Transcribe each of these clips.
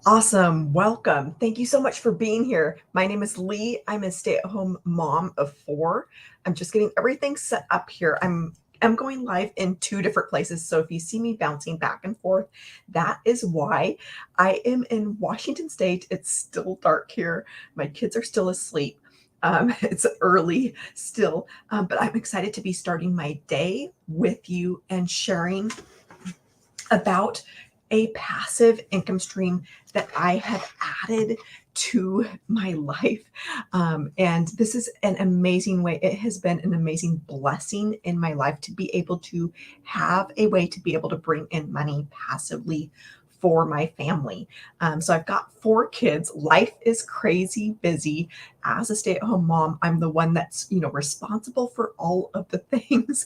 Awesome. Welcome. Thank you so much for being here. My name is Lee. I'm a stay-at-home mom of four. I'm just getting everything set up here. I'm going live in two different places. So if you see me bouncing back and forth, that is why. I am in Washington State. It's still dark here. My kids are still asleep. It's early still, but I'm excited to be starting my day with you and sharing about a passive income stream that I have added to my life. And this is an amazing way. It has been an amazing blessing in my life to be able to have a way to be able to bring in money passively for my family. So I've got four kids. Life is crazy busy. As a stay-at-home mom, I'm the one that's responsible for all of the things,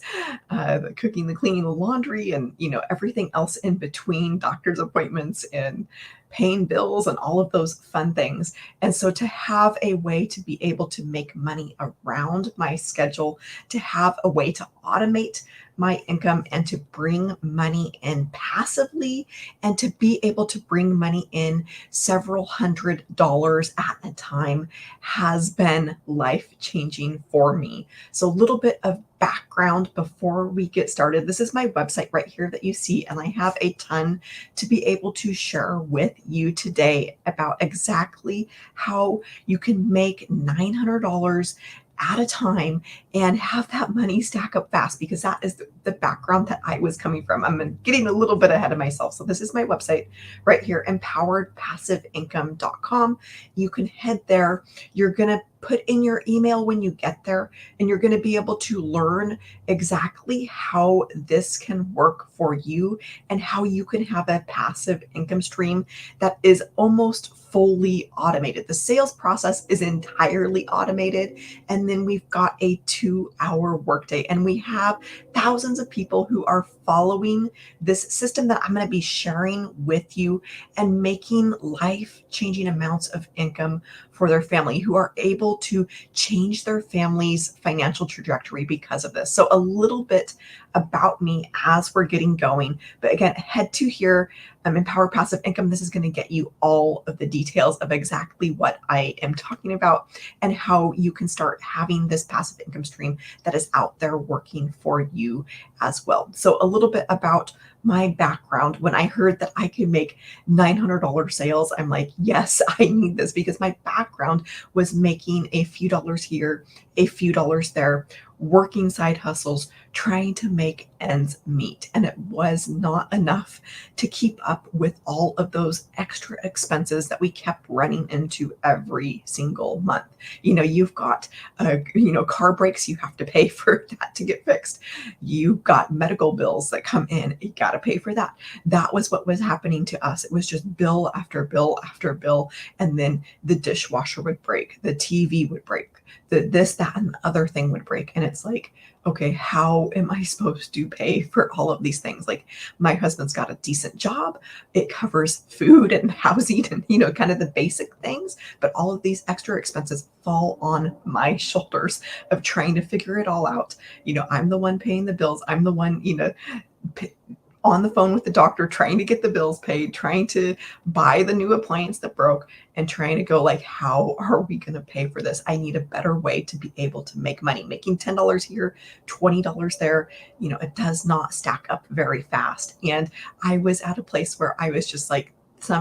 the cooking, the cleaning, the laundry, and everything else in between, doctor's appointments and paying bills and all of those fun things. And so to have a way to be able to make money around my schedule, to have a way to automate my income and to bring money in passively and to be able to bring money in several $100s at a time has been life changing for me. So, a little bit of background before we get started. This is my website right here that you see, and I have a ton to be able to share with you today about exactly how you can make $900 at a time and have that money stack up fast, because that is the background that I was coming from. I'm getting a little bit ahead of myself. So this is my website right here, empoweredpassiveincome.com. You can head there. You're going to put in your email when you get there, and you're going to be able to learn exactly how this can work for you and how you can have a passive income stream that is almost fully automated. The sales process is entirely automated, and then we've got a 2-hour workday, and we have thousands of people who are following this system that I'm going to be sharing with you and making life-changing amounts of income for their family, who are able to change their family's financial trajectory because of this. So a little bit about me as we're getting going. But again, head to here, Empower Passive Income. This is going to get you all of the details of exactly what I am talking about and how you can start having this passive income stream that is out there working for you as well. So a little bit about my background. When I heard that I could make $900 sales, I'm like, yes, I need this, because my background was making a few dollars here, a few dollars there, working side hustles, trying to make ends meet. And it was not enough to keep up with all of those extra expenses that we kept running into every single month. You've got, car breaks, you have to pay for that to get fixed. You've got medical bills that come in, you got to pay for that. That was what was happening to us. It was just bill after bill after bill. And then the dishwasher would break, the TV would break, this, that, and the other thing would break. And it's like, okay, how am I supposed to pay for all of these things? Like, my husband's got a decent job. It covers food and housing and, kind of the basic things. But all of these extra expenses fall on my shoulders of trying to figure it all out. I'm the one paying the bills. I'm the one, on the phone with the doctor, trying to get the bills paid, trying to buy the new appliance that broke, and trying to go like, how are we going to pay for this? I need a better way to be able to make money. Making $10 here, $20 there, it does not stack up very fast. And I was at a place where I was just like,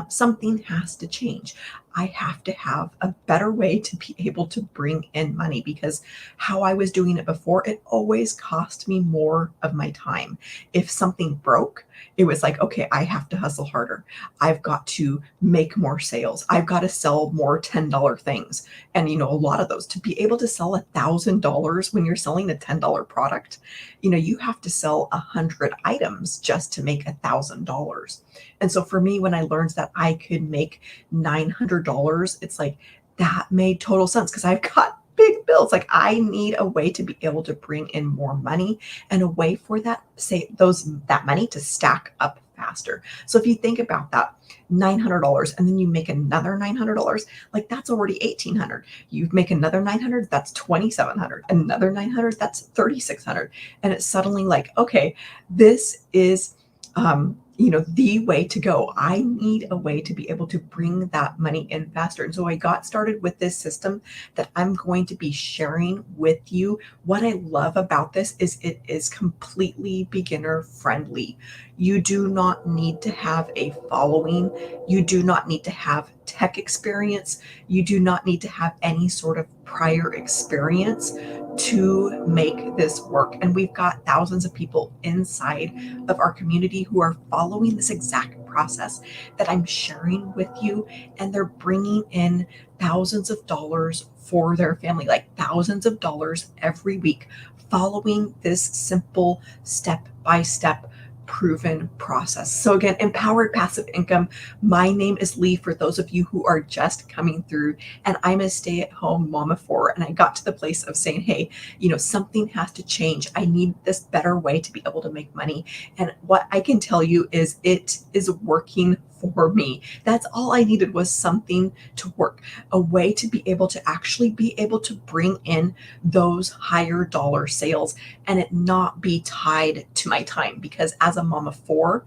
something has to change. I have to have a better way to be able to bring in money, because how I was doing it before, it always cost me more of my time. If something broke, it was like, okay, I have to hustle harder. I've got to make more sales. I've got to sell more $10 things. And, a lot of those, to be able to sell $1,000 when you're selling a $10 product, you have to sell 100 items just to make $1,000. And so for me, when I learned that I could make $900, it's like, that made total sense, because I've got big bills. Like, I need a way to be able to bring in more money and a way for that money to stack up faster. So if you think about that, $900, and then you make another $900, like, that's already $1,800. You make another 900, that's 2,700. Another 900, that's 3,600. And it's suddenly like, okay, this is the way to go. I need a way to be able to bring that money in faster. And so I got started with this system that I'm going to be sharing with you. What I love about this is it is completely beginner friendly. You do not need to have a following. You do not need to have tech experience. You do not need to have any sort of prior experience to make this work. And we've got thousands of people inside of our community who are following this exact process that I'm sharing with you, and they're bringing in thousands of dollars for their family, like thousands of dollars every week, following this simple step by step proven process. So again, empowered passive income. My name is Lee for those of you who are just coming through, and I'm a stay-at-home mom of four, and I got to the place of saying, hey, something has to change. I need this better way to be able to make money. And what I can tell you is it is working for me. That's all I needed, was something to work, a way to be able to actually be able to bring in those higher dollar sales and it not be tied to my time. Because as a mom of four,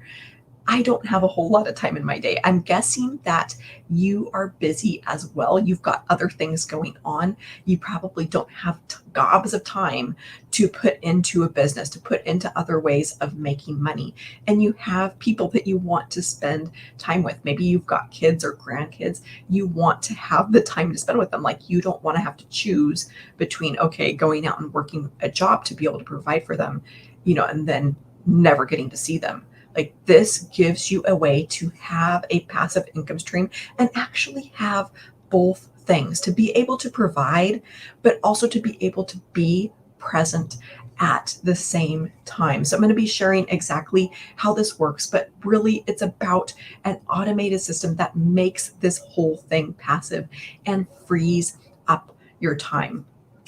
I don't have a whole lot of time in my day. I'm guessing that you are busy as well. You've got other things going on. You probably don't have gobs of time to put into a business, to put into other ways of making money. And you have people that you want to spend time with. Maybe you've got kids or grandkids. You want to have the time to spend with them. Like, you don't want to have to choose between, okay, going out and working a job to be able to provide for them, and then never getting to see them. Like, this gives you a way to have a passive income stream and actually have both things, to be able to provide, but also to be able to be present at the same time. So I'm going to be sharing exactly how this works, but really it's about an automated system that makes this whole thing passive and frees up your time.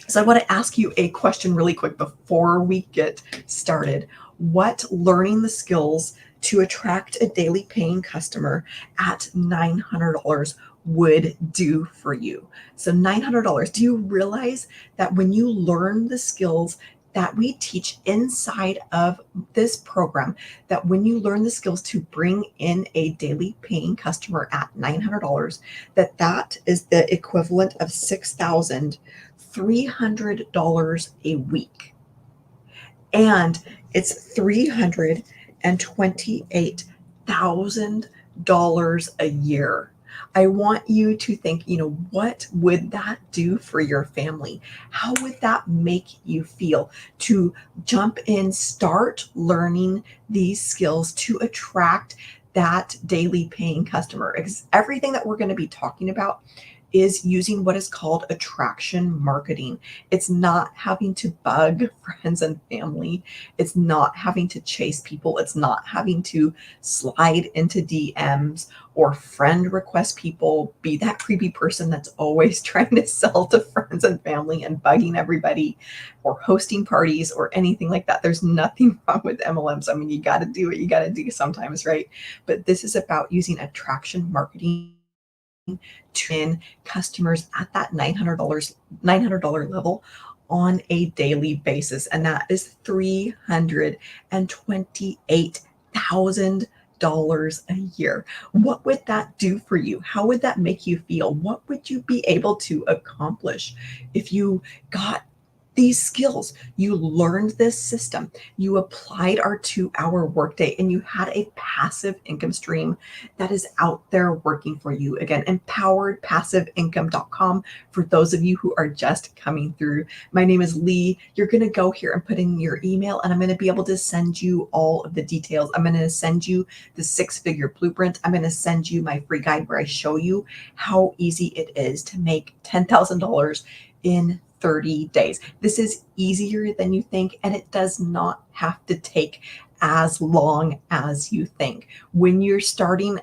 So I want to ask you a question really quick before we get started. What learning the skills to attract a daily paying customer at $900 would do for you? So $900, do you realize that when you learn the skills that we teach inside of this program, that when you learn the skills to bring in a daily paying customer at $900, that is the equivalent of $6,300 a week? And it's $328,000 a year. I want you to think, what would that do for your family? How would that make you feel to jump in, start learning these skills to attract that daily paying customer? Because everything that we're going to be talking about is using what is called attraction marketing. It's not having to bug friends and family. It's not having to chase people. It's not having to slide into DMs or friend request people, be that creepy person that's always trying to sell to friends and family and bugging everybody, or hosting parties or anything like that. There's nothing wrong with MLMs. I mean, you got to do what you got to do sometimes, right? But this is about using attraction marketing to win customers at that $900 level on a daily basis. And that is $328,000 a year. What would that do for you? How would that make you feel? What would you be able to accomplish if you got these skills? You learned this system, you applied our 2-hour workday, and you had a passive income stream that is out there working for you. Again, empoweredpassiveincome.com for those of you who are just coming through. My name is Lee. You're going to go here and put in your email, and I'm going to be able to send you all of the details. I'm going to send you the 6-figure blueprint. I'm going to send you my free guide where I show you how easy it is to make $10,000 in 30 days. This is easier than you think, and it does not have to take as long as you think. When you're starting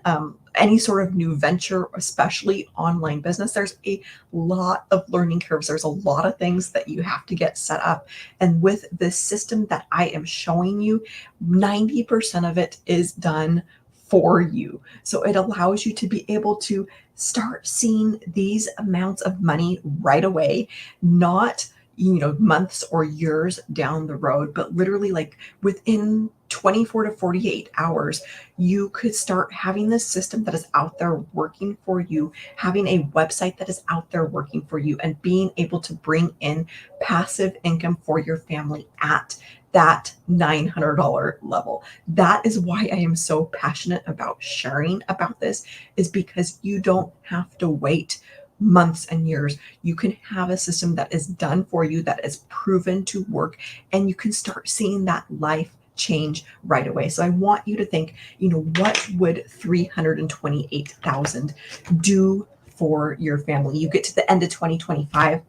any sort of new venture, especially online business, there's a lot of learning curves. There's a lot of things that you have to get set up. And with this system that I am showing you, 90% of it is done for you. So it allows you to be able to start seeing these amounts of money right away, not months or years down the road, but literally like within 24 to 48 hours, you could start having this system that is out there working for you, having a website that is out there working for you, and being able to bring in passive income for your family at that $900 level. That is why I am so passionate about sharing about this, is because you don't have to wait months and years. You can have a system that is done for you, that is proven to work, and you can start seeing that life change right away. So I want you to think, what would 328,000 do for your family? You get to the end of 2025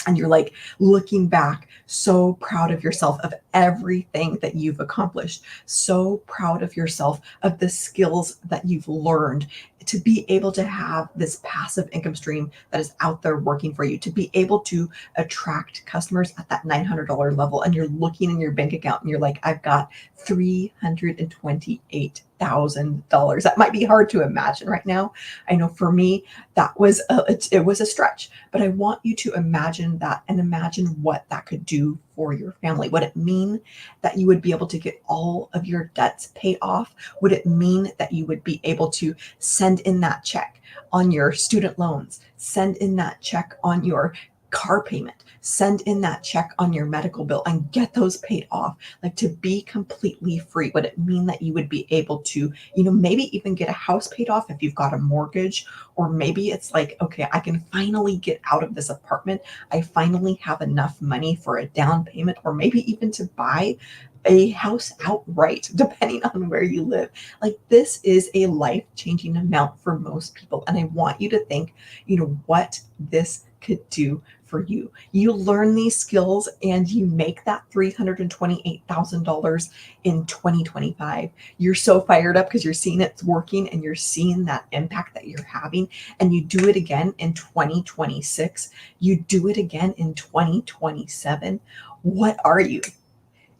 and you're like looking back, so proud of yourself, of everything that you've accomplished, so proud of yourself, of the skills that you've learned, to be able to have this passive income stream that is out there working for you, to be able to attract customers at that $900 level. And you're looking in your bank account and you're like, I've got $328,000. That might be hard to imagine right now. I know for me, it was a stretch, but I want you to imagine that, and imagine what that could do for your family. Would it mean that you would be able to get all of your debts paid off? Would it mean that you would be able to send in that check on your student loans, send in that check on your car payment, send in that check on your medical bill, and get those paid off? Like, to be completely free, would it mean that you would be able to, maybe even get a house paid off if you've got a mortgage? Or maybe it's like, okay, I can finally get out of this apartment. I finally have enough money for a down payment, or maybe even to buy a house outright, depending on where you live. Like, this is a life-changing amount for most people. And I want you to think, what this could do for you. You learn these skills and you make that $328,000 in 2025. You're so fired up because you're seeing it's working and you're seeing that impact that you're having. And you do it again in 2026. You do it again in 2027. What are you?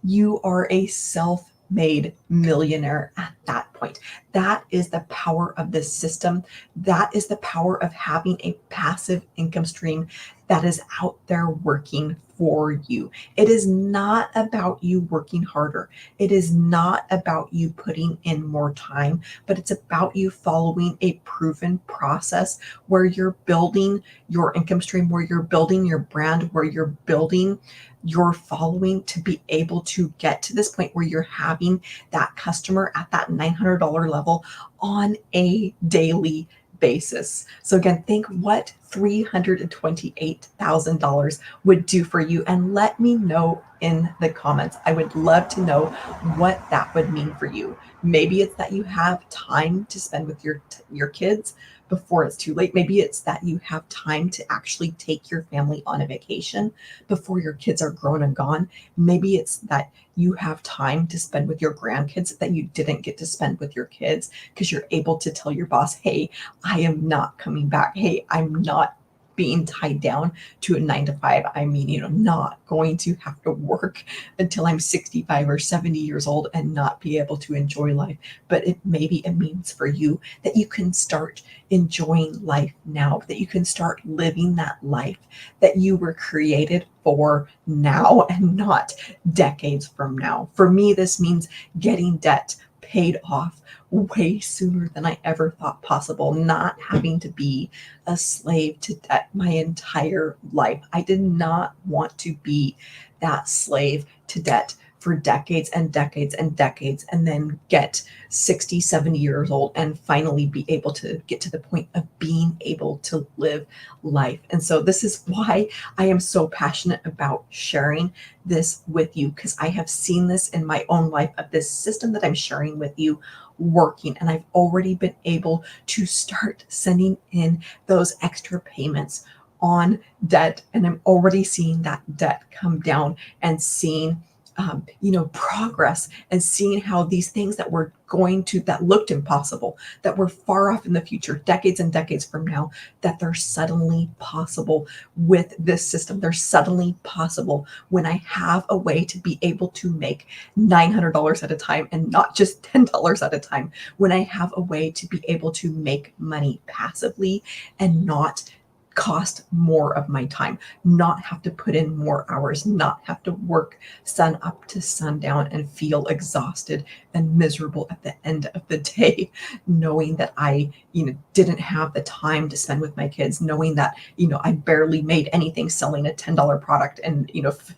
You are a self-made millionaire at that point. That is the power of this system. That is the power of having a passive income stream that is out there working for you. It is not about you working harder. It is not about you putting in more time, but it's about you following a proven process where you're building your income stream, where you're building your brand, where you're building your following to be able to get to this point where you're having that customer at that $900 level on a daily basis. So again, think what $328,000 would do for you, and let me know in the comments. I would love to know what that would mean for you. Maybe it's that you have time to spend with your kids before it's too late. Maybe it's that you have time to actually take your family on a vacation before your kids are grown and gone. Maybe it's that you have time to spend with your grandkids that you didn't get to spend with your kids because you're able to tell your boss, hey, I am not coming back. Hey, I'm not being tied down to a 9 to 5. I mean, not going to have to work until I'm 65 or 70 years old and not be able to enjoy life. But maybe it means for you that you can start enjoying life now, that you can start living that life that you were created for now and not decades from now. For me, this means getting debt paid off way sooner than I ever thought possible, not having to be a slave to debt my entire life. I did not want to be that slave to debt for decades and decades and decades, and then get 60, 70 years old and finally be able to get to the point of being able to live life. And so this is why I am so passionate about sharing this with you, because I have seen this in my own life, of this system that I'm sharing with you working. And I've already been able to start sending in those extra payments on debt. And I'm already seeing that debt come down, and seeing progress, and seeing how these things that that looked impossible, that were far off in the future, decades and decades from now, that they're suddenly possible with this system. They're suddenly possible when I have a way to be able to make $900 at a time and not just $10 at a time. When I have a way to be able to make money passively and not cost more of my time, not have to put in more hours, not have to work sun up to sundown and feel exhausted and miserable at the end of the day, knowing that I, didn't have the time to spend with my kids, knowing that, I barely made anything selling a $10 product and, if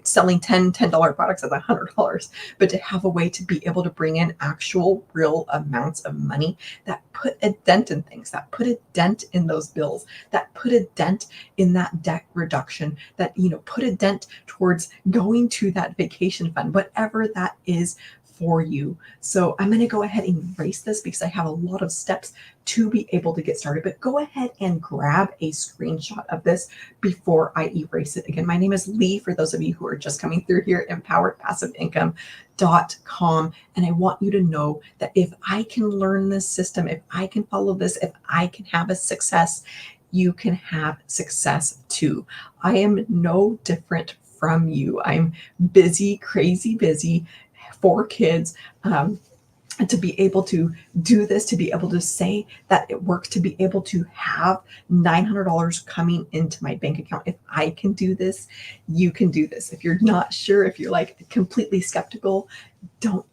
selling $10 products is $100, but to have a way to be able to bring in actual real amounts of money that put a dent in things, that put a dent in those bills, that put a dent in that debt reduction, that, put a dent towards going to that vacation fund, whatever that is for you. So I'm going to go ahead and erase this because I have a lot of steps to be able to get started, but go ahead and grab a screenshot of this before I erase it. Again, my name is Lee, for those of you who are just coming through here, empoweredpassiveincome.com. And I want you to know that if I can learn this system, if I can follow this, if I can have a success, you can have success too. I am no different from you. I'm busy, crazy busy, 4 kids, and to be able to do this, to be able to say that it works, to be able to have $900 coming into my bank account. If I can do this, you can do this. If you're not sure, if you're like completely skeptical,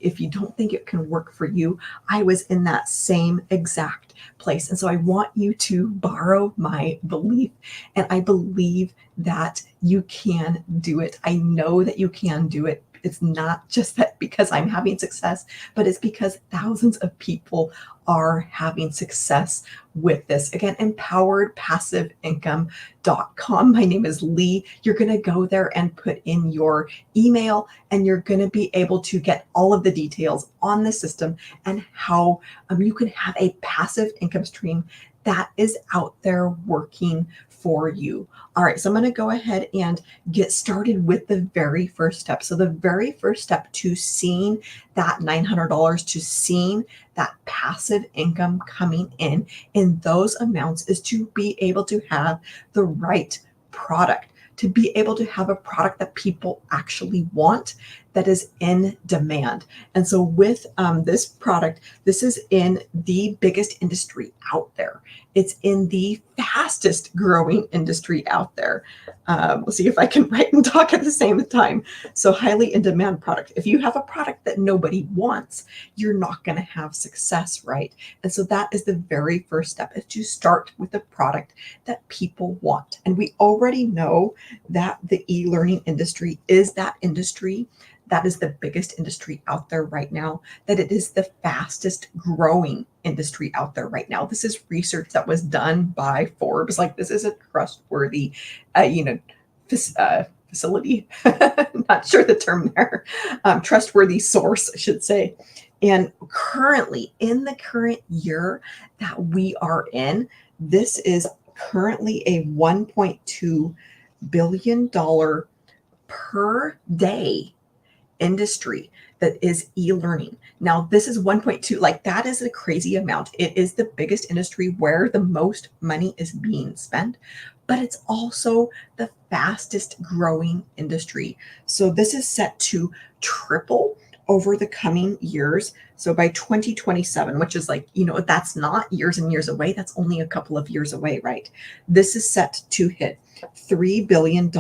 if you don't think it can work for you, I was in that same exact place. And so I want you to borrow my belief. And I believe that you can do it. I know that you can do it. It's not just that because I'm having success, but it's because thousands of people are having success with this. Again, empoweredpassiveincome.com. My name is Lee. You're going to go there and put in your email, and you're going to be able to get all of the details on the system and how you can have a passive income stream that is out there working for you. All right, so I'm going to go ahead and get started with the very first step. So the very first step to seeing that $900, to seeing that passive income coming in those amounts, is to be able to have the right product, to be able to have a product that people actually want, that is in demand. And so with this product, this is in the biggest industry out there. It's in the fastest growing industry out there. We'll see if I can write and talk at the same time. So highly in demand product. If you have a product that nobody wants, you're not going to have success, right? And so that is the very first step, is to start with a product that people want. And we already know that the e-learning industry is that industry that is the biggest industry out there right now, that it is the fastest growing industry out there right now. This is research that was done by Forbes. Like, this is a trustworthy, facility, not sure the term there, trustworthy source, I should say. And currently, in the current year that we are in, this is currently a $1.2 billion per day industry that is e-learning. Now, this is 1.2, like, that is a crazy amount. It is the biggest industry where the most money is being spent, but it's also the fastest growing industry. So this is set to triple over the coming years. So by 2027, which is like, that's not years and years away. That's only a couple of years away, right? This is set to hit $3 billion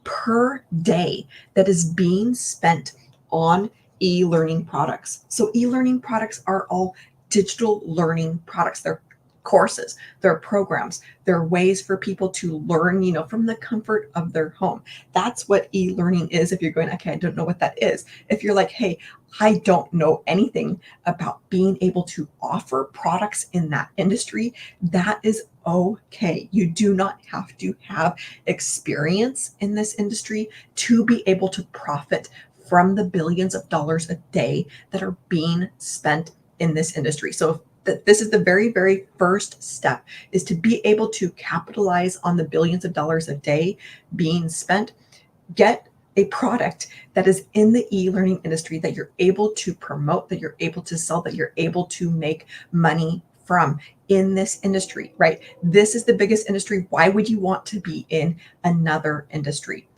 per day that is being spent on e-learning products. So e-learning products are all digital learning products. They're courses, they're programs, they're ways for people to learn, from the comfort of their home. That's what e-learning is. If you're going, okay, I don't know what that is. If you're like, hey, I don't know anything about being able to offer products in that industry, that is okay. You do not have to have experience in this industry to be able to profit from the billions of dollars a day that are being spent in this industry. So this is the very, very first step, is to be able to capitalize on the billions of dollars a day being spent. Get a product that is in the e-learning industry that you're able to promote, that you're able to sell, that you're able to make money from in this industry, right? This is the biggest industry. Why would you want to be in another industry?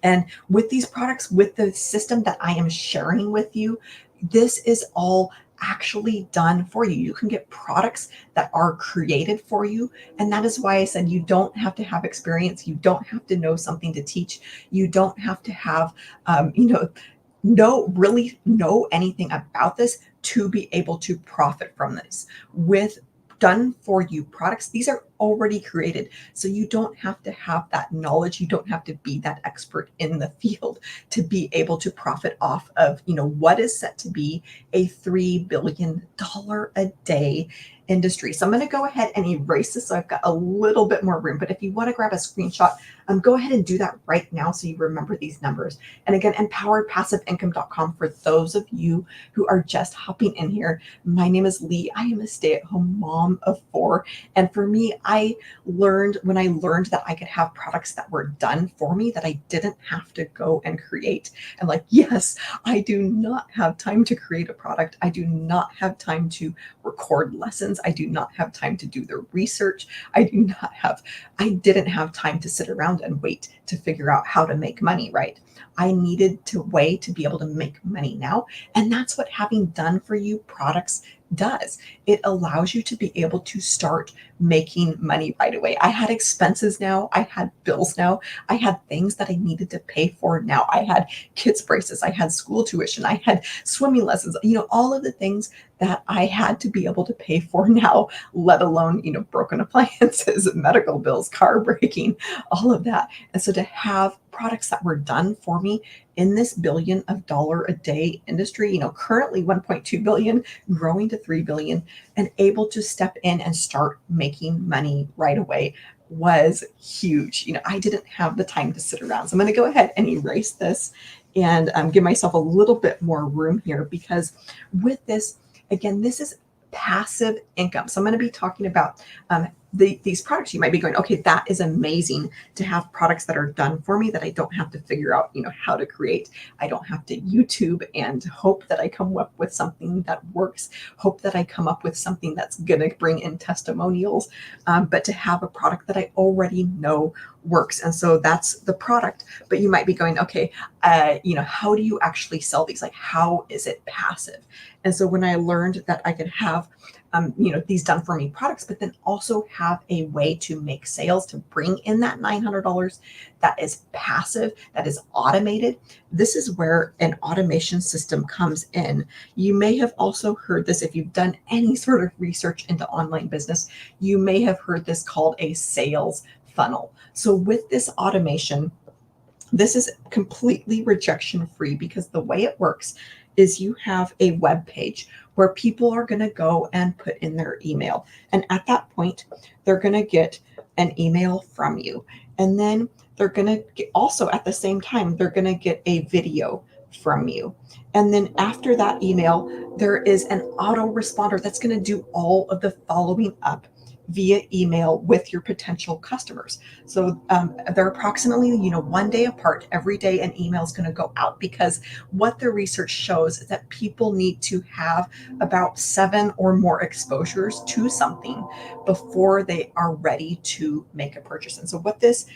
And with these products, with the system that I am sharing with you, this is all actually done for you. You can get products that are created for you. And that is why I said you don't have to have experience. You don't have to know something to teach. You don't have to have, really know anything about this to be able to profit from this. With done for you products, these are already created. So you don't have to have that knowledge. You don't have to be that expert in the field to be able to profit off of, what is set to be a $3 billion a day industry. So I'm going to go ahead and erase this so I've got a little bit more room. But if you want to grab a screenshot, go ahead and do that right now so you remember these numbers. And again, empoweredpassiveincome.com for those of you who are just hopping in here. My name is Lee. I am a stay-at-home mom of 4. And for me, when I learned that I could have products that were done for me, that I didn't have to go and create. And like, yes, I do not have time to create a product. I do not have time to record lessons. I do not have time to do the research. I didn't have time to sit around and wait to figure out how to make money, right? I needed to wait to be able to make money now. And that's what having done for you products does. It allows you to be able to start making money right away. I had expenses now. I had bills now. I had things that I needed to pay for now. I had kids' braces. I had school tuition. I had swimming lessons, all of the things that I had to be able to pay for now, let alone, broken appliances, medical bills, car breaking, all of that. And so to have products that were done for me in this $1 billion a day industry, currently 1.2 billion, growing to 3 billion, and able to step in and start making money right away was huge. I didn't have the time to sit around. So I'm going to go ahead and erase this and give myself a little bit more room here, because with this, again, this is passive income. So I'm going to be talking about these products. You might be going, okay, that is amazing to have products that are done for me that I don't have to figure out, how to create. I don't have to YouTube and hope that I come up with something that works, hope that I come up with something that's going to bring in testimonials, but to have a product that I already know works. And so that's the product. But you might be going, okay, how do you actually sell these? Like, how is it passive? And so when I learned that I could have these done for me products, but then also have a way to make sales to bring in that $900 that is passive, that is automated. This is where an automation system comes in. You may have also heard this if you've done any sort of research into online business. You may have heard this called a sales funnel. So with this automation, this is completely rejection free, because the way it works is you have a web page where people are going to go and put in their email. And at that point, they're going to get an email from you. And then they're going to get, also at the same time, they're going to get a video from you. And then after that email, there is an autoresponder that's going to do all of the following up via email with your potential customers. So they're approximately, 1 day apart. Every day an email is going to go out, because what the research shows is that people need to have about 7 or more exposures to something before they are ready to make a purchase. And so what this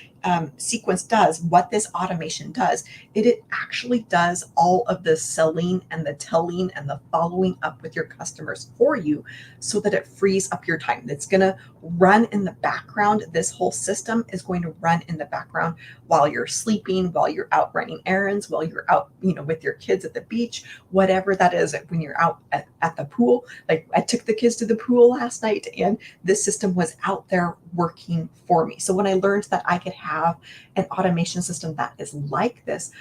sequence does, what this automation does, it actually does all of the selling and the telling and the following up with your customers for you, so that it frees up your time. It's going to run in the background. This whole system is going to run in the background while you're sleeping, while you're out running errands, while you're out, with your kids at the beach, whatever that is, when you're out at the pool. Like, I took the kids to the pool last night, and this system was out there working for me. So when I learned that I could have an automation system that is like this,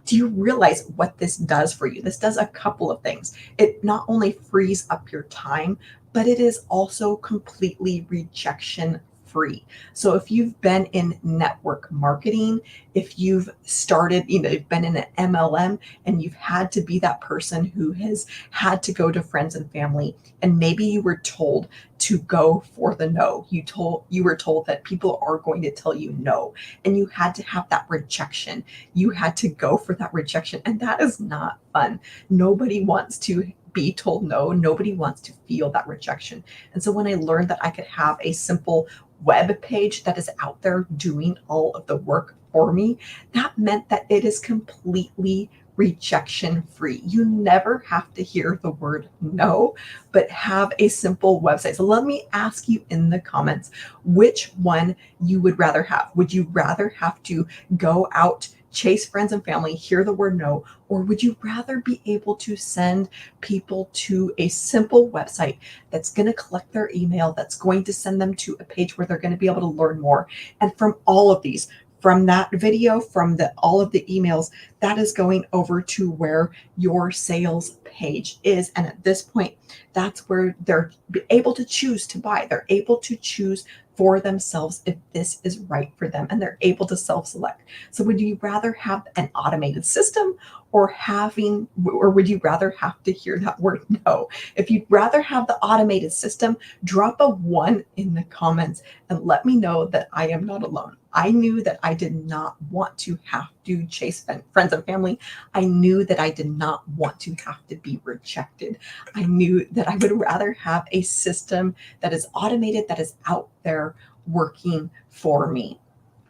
do you realize what this does for you? This does a couple of things. It not only frees up your time, but it is also completely rejection free. So if you've been in network marketing, if you've started, you've been in an MLM, and you've had to be that person who has had to go to friends and family, and maybe you were told to go for the no. You were told that people are going to tell you no, and you had to have that rejection. You had to go for that rejection, and that is not fun. Nobody wants to be told no. Nobody wants to feel that rejection. And so when I learned that I could have a simple web page that is out there doing all of the work for me, that meant that it is completely rejection free. You never have to hear the word no, but have a simple website. So let me ask you in the comments which one you would rather have. Would you rather have to go out, chase friends and family, hear the word no, or would you rather be able to send people to a simple website that's going to collect their email, that's going to send them to a page where they're going to be able to learn more? And from all of these, from that video, from the all of the emails, that is going over to where your sales page is. And at this point, that's where they're able to choose to buy. They're able to choose for themselves if this is right for them, and they're able to self-select. So would you rather have an automated system or would you rather have to hear that word no? If you'd rather have the automated system, drop a 1 in the comments and let me know that I am not alone. I knew that I did not want to have to chase friends and family. I knew that I did not want to have to be rejected. I knew that I would rather have a system that is automated, that is out there working for me.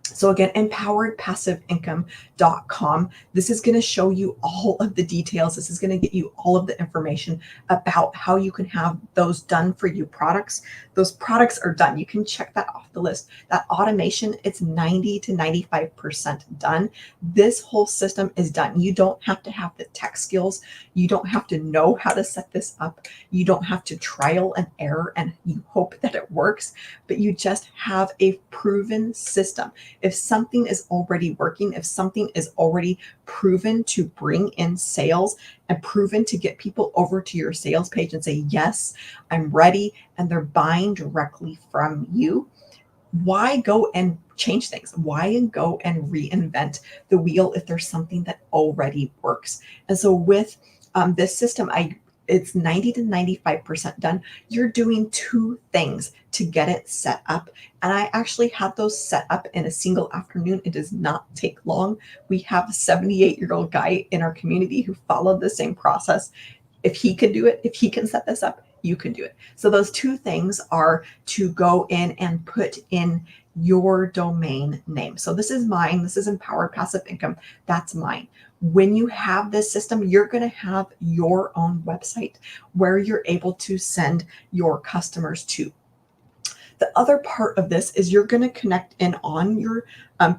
So again, empoweredpassiveincome.com. This is going to show you all of the details. This is going to get you all of the information about how you can have those done for you products. Those products are done. You can check that off the list. That automation, it's 90 to 95% done. This whole system is done. You don't have to have the tech skills. You don't have to know how to set this up. You don't have to trial and error and you hope that it works, but you just have a proven system. If something is already working, if something is already proven to bring in sales and proven to get people over to your sales page and say, yes, I'm ready, and they're buying directly from you, why go and change things? Why go and reinvent the wheel if there's something that already works? And so with this system, it's 90 to 95% done. You're doing 2 things to get it set up. And I actually had those set up in a single afternoon. It does not take long. We have a 78-year-old guy in our community who followed the same process. If he can do it, if he can set this up, you can do it. So those 2 things are to go in and put in your domain name. So this is mine. This is Empowered Passive Income. That's mine. When you have this system, you're going to have your own website where you're able to send your customers to. The other part of this is you're going to connect in on your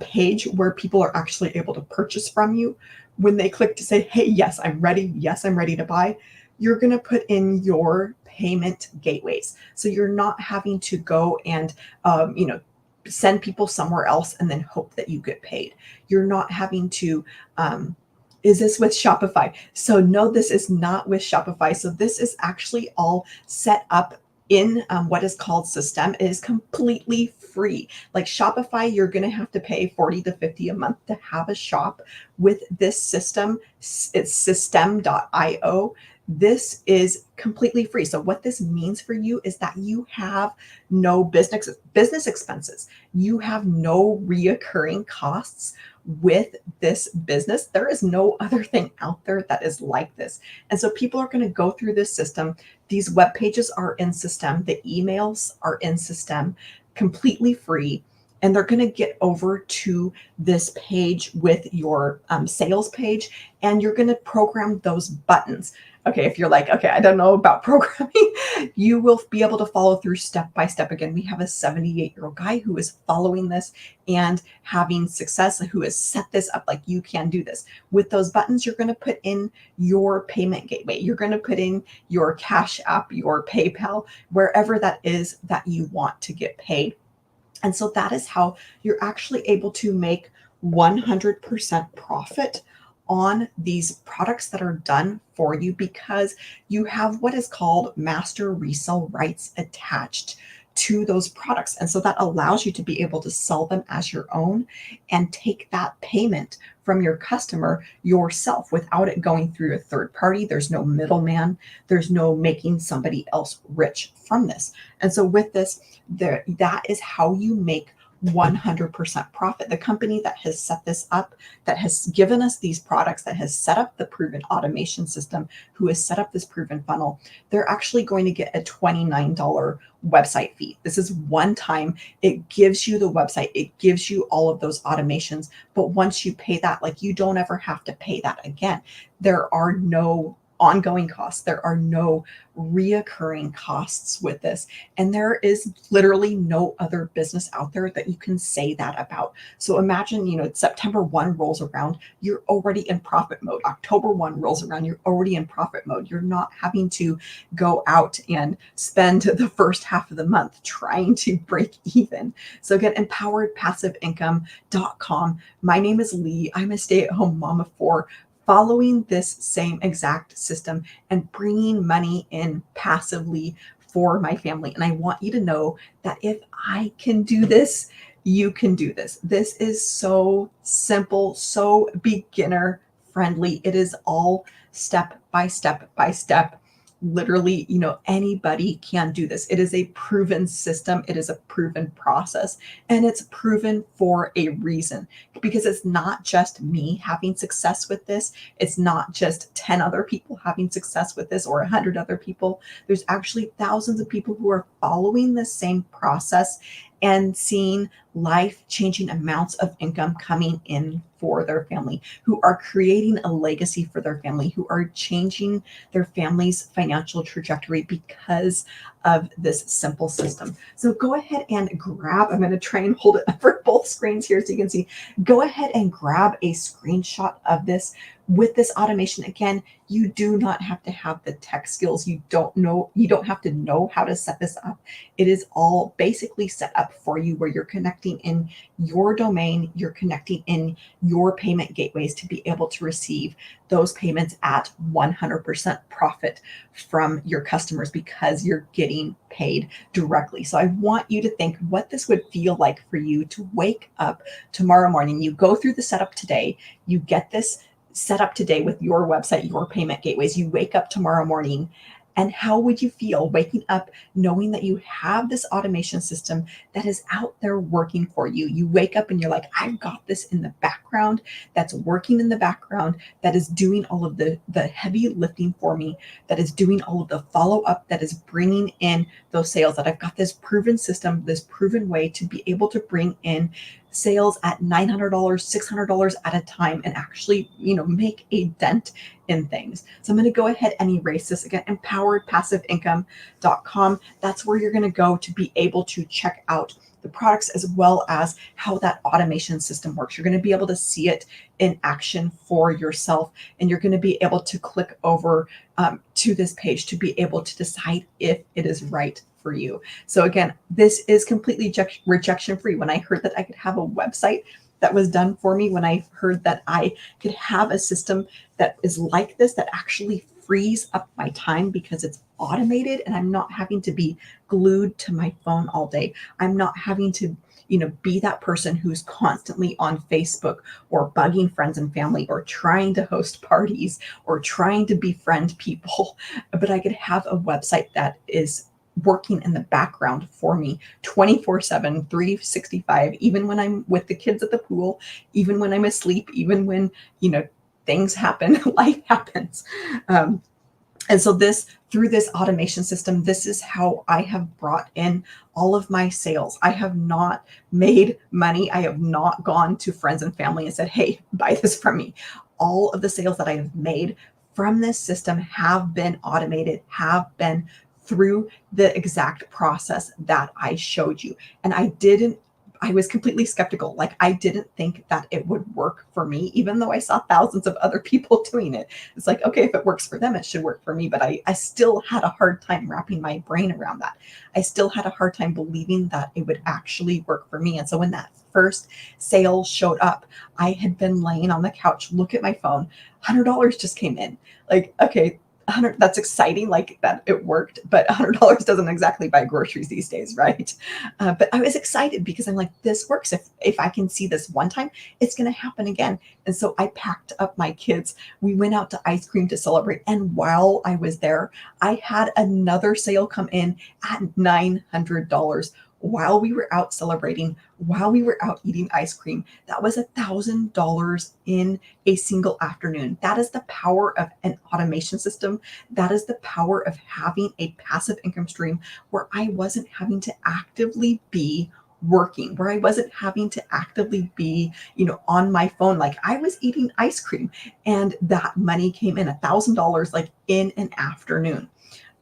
page where people are actually able to purchase from you. When they click to say, hey, yes, I'm ready. Yes, I'm ready to buy. You're going to put in your payment gateways. So you're not having to go and, send people somewhere else and then hope that you get paid. You're not having to, is this with Shopify? So no, this is not with Shopify. So this is actually all set up in what is called System. It is completely free. Like Shopify, you're going to have to pay 40 to 50 a month to have a shop. With this system, it's system.io. This is completely free. So what this means for you is that you have no business expenses. You have no reoccurring costs with this business. There is no other thing out there that is like this. And so people are going to go through this system. These web pages are in System. The emails are in System, completely free. And they're going to get over to this page with your sales page, and you're going to program those buttons. Okay, if you're like, okay, I don't know about programming, you will be able to follow through step by step. Again, we have a 78-year-old guy who is following this and having success, who has set this up like you can do this. With those buttons, you're going to put in your payment gateway. You're going to put in your Cash App, your PayPal, wherever that is that you want to get paid. And so that is how you're actually able to make 100% profit on these products that are done for you, because you have what is called master resale rights attached to those products. And so that allows you to be able to sell them as your own and take that payment from your customer yourself without it going through a third party. There's no middleman. There's no making somebody else rich from this. And so with this, that is how you make 100% profit. The company that has set this up, that has given us these products, that has set up the proven automation system, who has set up this proven funnel, they're actually going to get a $29 website fee. This is one time. It gives you the website, it gives you all of those automations. But once you pay that, like, you don't ever have to pay that again. There are no ongoing costs. There are no reoccurring costs with this. And there is literally no other business out there that you can say that about. So imagine, September 1 rolls around, you're already in profit mode. October 1 rolls around, you're already in profit mode. You're not having to go out and spend the first half of the month trying to break even. So again, empoweredpassiveincome.com. My name is Lee. I'm a stay-at-home mom of four, following this same exact system and bringing money in passively for my family. And I want you to know that if I can do this, you can do this. This is so simple, so beginner friendly. It is all step by step by step. Literally, anybody can do this. It is a proven system. It is a proven process, and it's proven for a reason, because it's not just me having success with this. It's not just 10 other people having success with this or 100 other people. There's actually thousands of people who are following the same process and seeing life-changing amounts of income coming in for their family, who are creating a legacy for their family, who are changing their family's financial trajectory because of this simple system. So go ahead and I'm going to try and hold it up for both screens here so you can see. Go ahead and grab a screenshot of this. With this automation, again, you do not have to have the tech skills. You don't have to know how to set this up. It is all basically set up for you, where you're connecting in your domain, you're connecting in your payment gateways to be able to receive those payments at 100% profit from your customers, because you're getting paid directly. So I want you to think what this would feel like for you to wake up tomorrow morning. You go through the setup today, you get this set up today with your website, your payment gateways. You wake up tomorrow morning, and how would you feel waking up knowing that you have this automation system that is out there working for you? You wake up and you're like, I've got this in the background, that's working in the background, that is doing all of the heavy lifting for me, that is doing all of the follow up, that is bringing in those sales, that I've got this proven system, this proven way to be able to bring in sales at $900, $600 at a time, and actually, make a dent in things. So I'm going to go ahead and erase this again. Empoweredpassiveincome.com. That's where you're going to go to be able to check out the products, as well as how that automation system works. You're going to be able to see it in action for yourself, and you're going to be able to click over to this page to be able to decide if it is right for you. So again, this is completely rejection free. When I heard that I could have a website that was done for me, when I heard that I could have a system that is like this, that actually frees up my time because it's automated and I'm not having to be glued to my phone all day. I'm not having to be that person who's constantly on Facebook or bugging friends and family or trying to host parties or trying to befriend people. But I could have a website that is working in the background for me 24/7, 365, even when I'm with the kids at the pool, even when I'm asleep, even when, things happen, life happens. And so through this automation system, this is how I have brought in all of my sales. I have not made money. I have not gone to friends and family and said, hey, buy this from me. All of the sales that I have made from this system have been automated, have been through the exact process that I showed you. And I was completely skeptical. Like, I didn't think that it would work for me, even though I saw thousands of other people doing it. It's like, okay, if it works for them, it should work for me. But I still had a hard time wrapping my brain around that. I still had a hard time believing that it would actually work for me. And so when that first sale showed up, I had been laying on the couch, look at my phone, $100 just came in. Like, okay, 100, that's exciting, like that it worked, but $100 doesn't exactly buy groceries these days, right? But I was excited because I'm like, this works. If I can see this one time, it's going to happen again. And so I packed up my kids. We went out to ice cream to celebrate. And while I was there, I had another sale come in at $900 while we were out celebrating, while we were out eating ice cream. That was $1,000 in a single afternoon. That is the power of an automation system. That is the power of having a passive income stream where I wasn't having to actively be working, where I wasn't having to actively be, on my phone. Like I was eating ice cream and that money came in $1,000 like in an afternoon.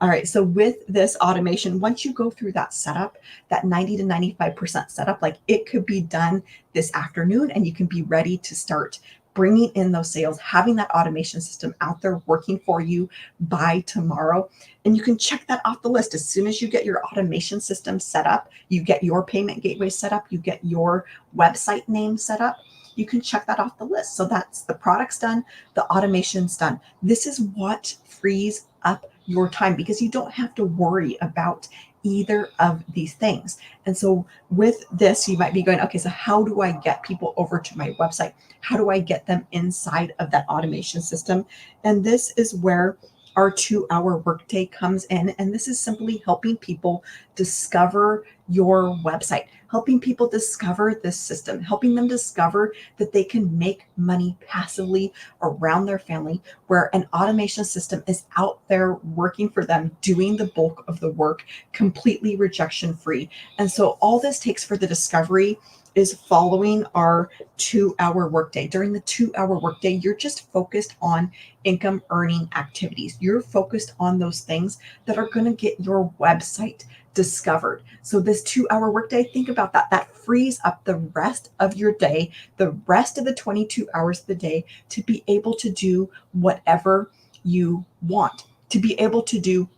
All right. So with this automation, once you go through that setup, that 90 to 95% setup, like it could be done this afternoon and you can be ready to start bringing in those sales, having that automation system out there working for you by tomorrow. And you can check that off the list. As soon as you get your automation system set up, you get your payment gateway set up, you get your website name set up, you can check that off the list. So that's the product's done, the automation's done. This is what frees up your time because you don't have to worry about either of these things. And so with this, you might be going, okay, so how do I get people over to my website? How do I get them inside of that automation system? And this is where our 2-hour workday comes in. And this is simply helping people discover your website, helping people discover this system, helping them discover that they can make money passively around their family, where an automation system is out there working for them, doing the bulk of the work, completely rejection free. And so all this takes for the discovery is following our 2-hour workday. During the 2-hour workday, you're just focused on income earning activities. You're focused on those things that are going to get your website discovered. So this 2-hour workday, think about that. That frees up the rest of your day, the rest of the 22 hours of the day to be able to do whatever you want, to be able to do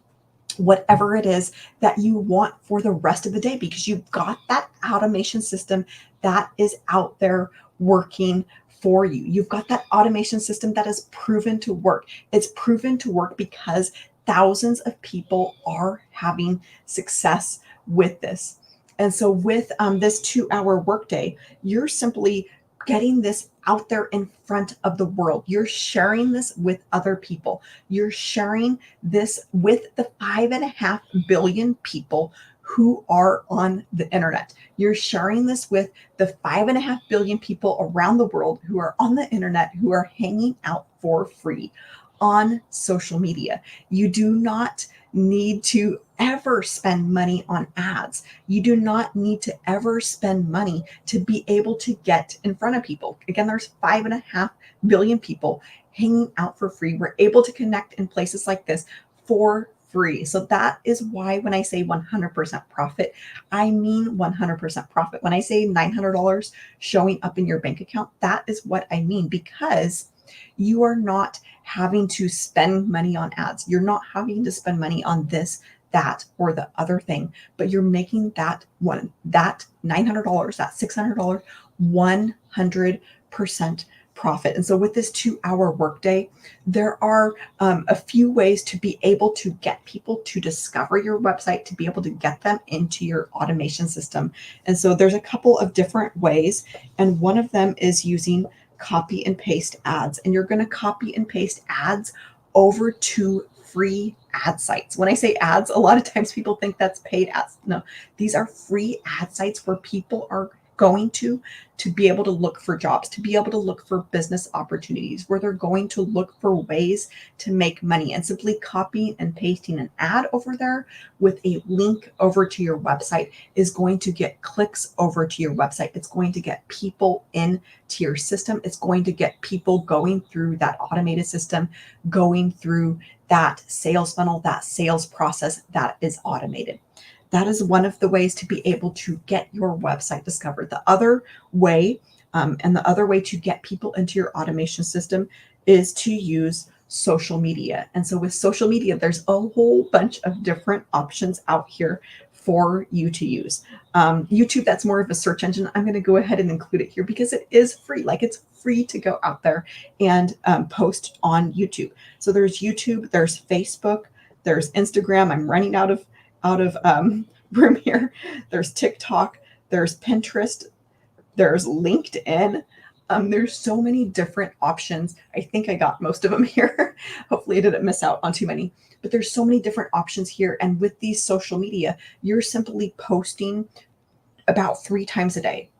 whatever it is that you want for the rest of the day, because you've got that automation system that is out there working for you. You've got that automation system that is proven to work. It's proven to work because thousands of people are having success with this. And so with this 2-hour workday, you're simply getting this out there in front of the world. You're sharing this with other people. You're sharing this with the 5.5 billion people who are on the internet. You're sharing this with the 5.5 billion people around the world who are on the internet, who are hanging out for free on social media. You do not need to ever spend money on ads. You do not need to ever spend money to be able to get in front of people. Again, there's 5.5 billion people hanging out for free. We're able to connect in places like this for free. So that is why when I say 100% profit, I mean 100% profit. When I say $900 showing up in your bank account, that is what I mean, because you are not having to spend money on ads. You're not having to spend money on this, that, or the other thing, but you're making that $900, that $600, 100% profit. And so with this 2-hour workday, there are a few ways to be able to get people to discover your website, to be able to get them into your automation system. And so there's a couple of different ways. And one of them is using copy and paste ads. And you're going to copy and paste ads over to free ad sites. When I say ads, a lot of times people think that's paid ads. No, these are free ad sites where people are going to be able to look for jobs, to be able to look for business opportunities, where they're going to look for ways to make money. And simply copying and pasting an ad over there with a link over to your website is going to get clicks over to your website. It's going to get people into your system. It's going to get people going through that automated system, going through that sales funnel, that sales process that is automated. That is one of the ways to be able to get your website discovered. The other way, and the other way to get people into your automation system is to use social media. And so with social media, there's a whole bunch of different options out here for you to use. YouTube, that's more of a search engine. I'm going to go ahead and include it here because it is free. Like, it's free to go out there and post on YouTube. So there's YouTube, there's Facebook, there's Instagram. I'm running out of room here. There's TikTok, there's Pinterest, there's LinkedIn. There's so many different options. I think I got most of them here. Hopefully I didn't miss out on too many, but there's so many different options here. And with these social media, you're simply posting about 3 times a day,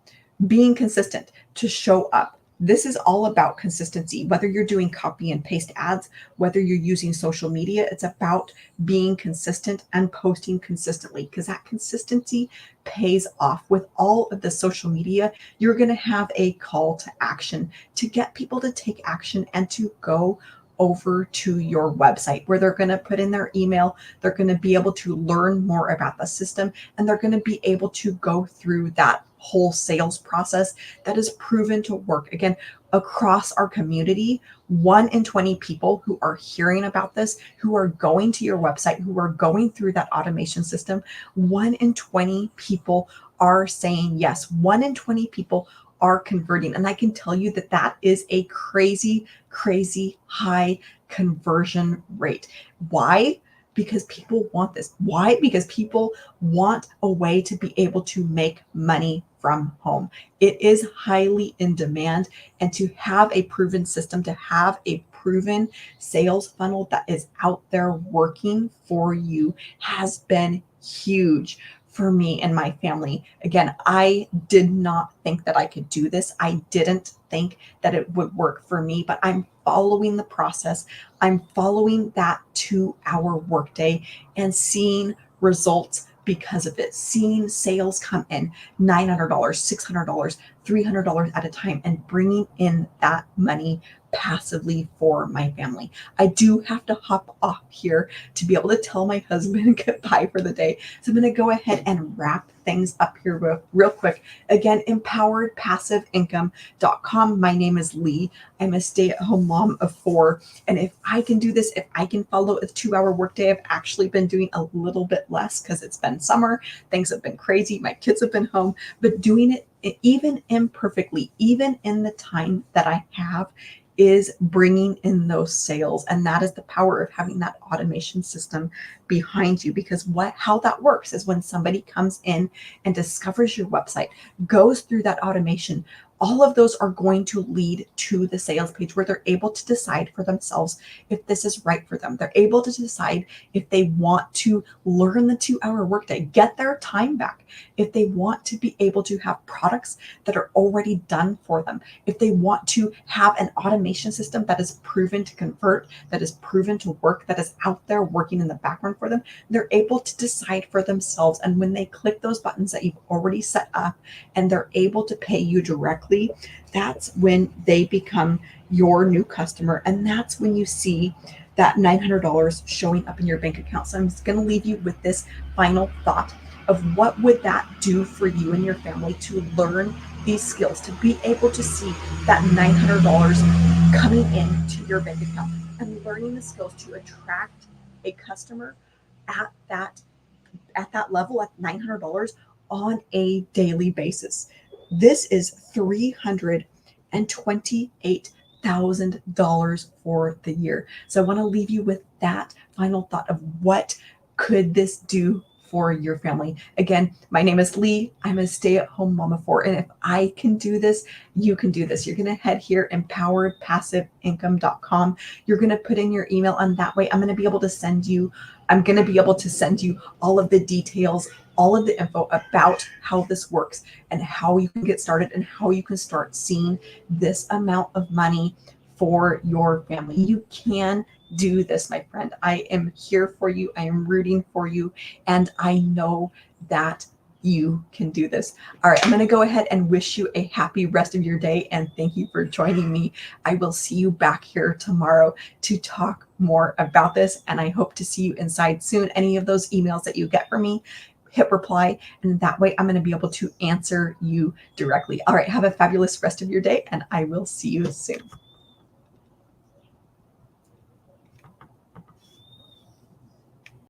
being consistent to show up. This is all about consistency. Whether you're doing copy and paste ads, whether you're using social media, it's about being consistent and posting consistently, because that consistency pays off. With all of the social media, you're going to have a call to action to get people to take action and to go over to your website, where they're going to put in their email. They're going to be able to learn more about the system, and they're going to be able to go through that whole sales process that is proven to work. Again, across our community, 1 in 20 people who are hearing about this, who are going to your website, who are going through that automation system, 1 in 20 people are saying yes. 1 in 20 people are converting. And I can tell you that that is a crazy, crazy high conversion rate. Why? Because people want this. Why? Because people want a way to be able to make money from home. It is highly in demand. And to have a proven system, to have a proven sales funnel that is out there working for you has been huge for me and my family. Again, I did not think that I could do this. I didn't think that it would work for me, but I'm following the process. I'm following that 2-hour workday and seeing results because of it, seeing sales come in $900, $600, $300 at a time, and bringing in that money passively for my family. I do have to hop off here to be able to tell my husband goodbye for the day. So I'm going to go ahead and wrap things up here real quick. Again, empoweredpassiveincome.com. My name is Lee. I'm a stay-at-home mom of 4. And if I can do this, if I can follow a 2-hour workday, I've actually been doing a little bit less because it's been summer. Things have been crazy. My kids have been home, but doing it even imperfectly, even in the time that I have, is bringing in those sales. And that is the power of having that automation system behind you. Because how that works is when somebody comes in and discovers your website, goes through that automation, all of those are going to lead to the sales page, where they're able to decide for themselves if this is right for them. They're able to decide if they want to learn the 2-hour workday, get their time back, if they want to be able to have products that are already done for them, if they want to have an automation system that is proven to convert, that is proven to work, that is out there working in the background for them. They're able to decide for themselves. And when they click those buttons that you've already set up, and they're able to pay you directly, that's when they become your new customer. And that's when you see that $900 showing up in your bank account. So I'm just going to leave you with this final thought of what would that do for you and your family to learn these skills, to be able to see that $900 coming into your bank account, and learning the skills to attract a customer at that level, at $900 on a daily basis. This is $328,000 for the year. So I want to leave you with that final thought of what could this do for your family. Again, my name is Lee. I'm a stay-at-home mom of 4. And if I can do this, you can do this. You're going to head here, empoweredpassiveincome.com. You're going to put in your email, and that way I'm going to be able to send you all of the details, all of the info about how this works and how you can get started and how you can start seeing this amount of money for your family. You can do this, my friend. I am here for you. I am rooting for you. And I know that you can do this. All right, I'm going to go ahead and wish you a happy rest of your day. And thank you for joining me. I will see you back here tomorrow to talk more about this. And I hope to see you inside soon. Any of those emails that you get from me, hit reply, and that way I'm going to be able to answer you directly. All right, have a fabulous rest of your day, and I will see you soon.